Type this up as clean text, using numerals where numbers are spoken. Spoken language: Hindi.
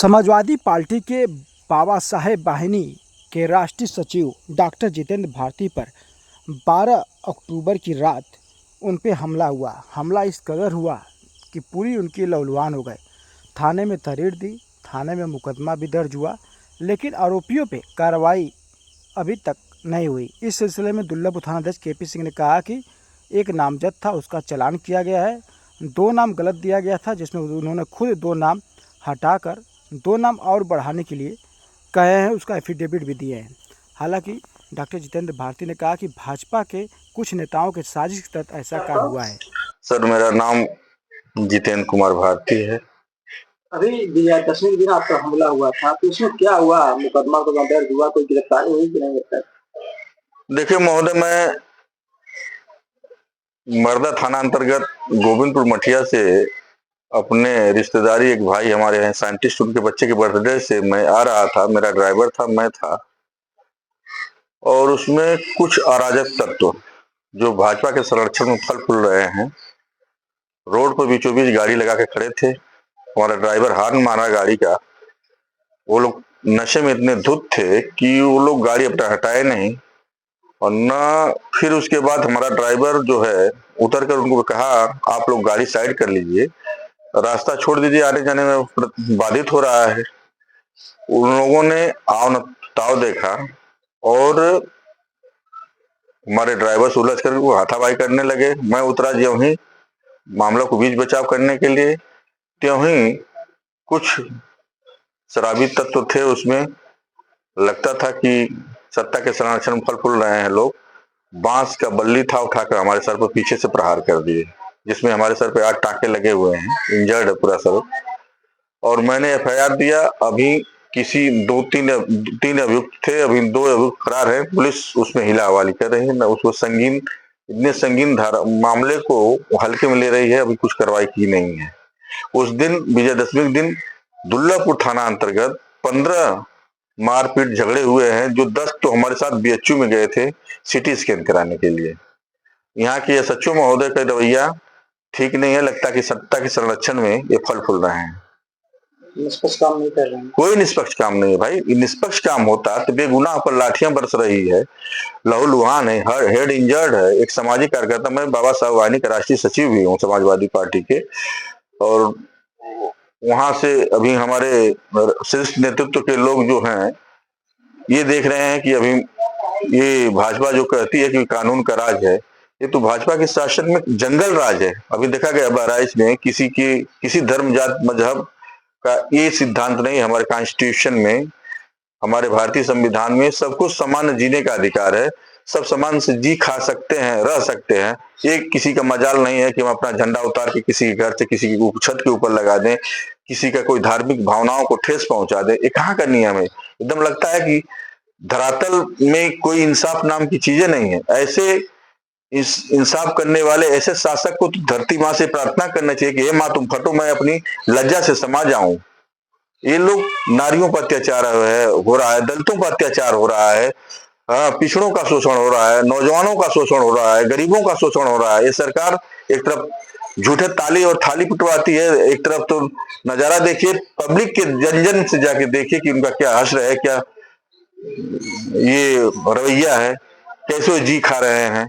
समाजवादी पार्टी के बाबा साहेब वाहिनी के राष्ट्रीय सचिव डॉक्टर जितेंद्र भारती पर 12 अक्टूबर की रात उन पे हमला हुआ। हमला इस कदर हुआ कि पूरी उनकी लहूलुहान हो गए। थाने में तहरीर दी, थाने में मुकदमा भी दर्ज हुआ, लेकिन आरोपियों पे कार्रवाई अभी तक नहीं हुई। इस सिलसिले में दुर्लभपुर थानाध्यक्ष केपी सिंह ने कहा कि एक नामजद था, उसका चालान किया गया है। 2 नाम गलत दिया गया था, जिसमें उन्होंने खुद 2 नाम हटाकर 2 नाम और बढ़ाने के लिए कहे हैं, उसका एफिडेविट भी दिए हैं। हालांकि डॉक्टर जितेंद्र भारती ने कहा कि भाजपा के कुछ नेताओं के साजिश के तहत ऐसा काम हुआ है। सर, मेरा नाम जितेंद्र कुमार भारती है। अभी विजयादशमी के दिन आपका हमला हुआ था, तो उसमें क्या हुआ? मुकदमा तो दर्ज हुआ, कोई गिरफ्तारी हुई कि नहीं? देखिए महोदय, मैं मरदा थाना अंतर्गत गोविंदपुर मठिया से अपने रिश्तेदारी एक भाई हमारे यहाँ साइंटिस्ट, उनके बच्चे के बर्थडे से मैं आ रहा था। मेरा ड्राइवर था, मैं था, और उसमें कुछ अराजक तत्व जो भाजपा के संरक्षण में फल फूल रहे हैं, रोड पर बीचों बीच गाड़ी लगा के खड़े थे। हमारा ड्राइवर हार्न मारा गाड़ी का। वो लोग नशे में इतने धुत थे कि वो लोग गाड़ी अपना हटाए नहीं, और न फिर उसके बाद हमारा ड्राइवर जो है उतर कर उनको कहा, आप लोग गाड़ी साइड कर लीजिए, रास्ता छोड़ दीजिए, आने जाने में बाधित हो रहा है। उन लोगों ने आओ न ताव देखा और हमारे ड्राइवर से उलझ कर वो हाथापाई करने लगे। मैं उतरा ज्यों ही मामला को बीच बचाव करने के लिए, त्यों ही कुछ शराबी तत्व थे उसमें। लगता था कि सत्ता के संरक्षण में फल फूल रहे हैं लोग। बांस का बल्ली था, उठाकर हमारे सर पर पीछे से प्रहार कर दिए, जिसमें हमारे सर पे 8 टाके लगे हुए हैं, इंजर्ड है पूरा सर। और मैंने एफआईआर दिया। अभी किसी 3 अभियुक्त थे, अभी 2 अभियुक्त फरार है। पुलिस उसमें हिला हवाली कर रही है, उसको इतने संगीन धारा मामले को हल्के में ले रही है, अभी कुछ कार्रवाई की नहीं है। उस दिन विजयदशमी के दिन दुर्लभपुर थाना अंतर्गत 15 मारपीट झगड़े हुए हैं, जो 10 तो हमारे साथ बीएचयू में गए थे सिटी स्कैन कराने के लिए। यहाँ के एसएचओ महोदय का रवैया ठीक नहीं है। लगता है कि सत्ता के संरक्षण में ये फल फूल रहे हैं, निष्पक्ष काम नहीं कर रहे हैं। कोई निष्पक्ष काम नहीं है भाई। निष्पक्ष काम होता तो बेगुनाह पर लाठियां बरस रही है, लहूलुहान है, हेड इंजर्ड है। एक सामाजिक कार्यकर्ता, मैं बाबा साहेब वाहिनी का राष्ट्रीय सचिव भी हूँ समाजवादी पार्टी के, और वहां से अभी हमारे शीर्ष नेतृत्व के लोग जो हैं ये देख रहे हैं कि अभी ये भाजपा जो कहती है कि कानून का राज है, ये तो भाजपा के शासन में जंगल राज है। अभी देखा गया बहराइच में किसी धर्म जात मजहब का ये सिद्धांत नहीं। हमारे कॉन्स्टिट्यूशन में, हमारे भारतीय संविधान में सबको समान जीने का अधिकार है। सब समान से जी खा सकते हैं, रह सकते हैं। ये किसी का मजाल नहीं है कि हम अपना झंडा उतार के किसी के घर से किसी की छत के ऊपर लगा दें, किसी का कोई धार्मिक भावनाओं को ठेस पहुंचा दे। ये कहाँ का नियम है? एकदम लगता है कि धरातल में कोई इंसाफ नाम की चीजें नहीं है। ऐसे इस इंसाफ करने वाले ऐसे शासक को तो धरती माँ से प्रार्थना करना चाहिए कि हे माँ तुम फटो, मैं अपनी लज्जा से समा जाऊं। ये लोग नारियों पर अत्याचार हो रहा है, दलितों पर अत्याचार हो रहा है, पिछड़ों का शोषण हो रहा है, नौजवानों का शोषण हो रहा है, गरीबों का शोषण हो रहा है। ये सरकार एक तरफ झूठे ताली और थाली पिटवाती है, एक तरफ तो नजारा देखिए, पब्लिक के जन जन से जाके देखिए कि उनका क्या हश्र है, क्या ये रवैया है, कैसे जी खा रहे हैं।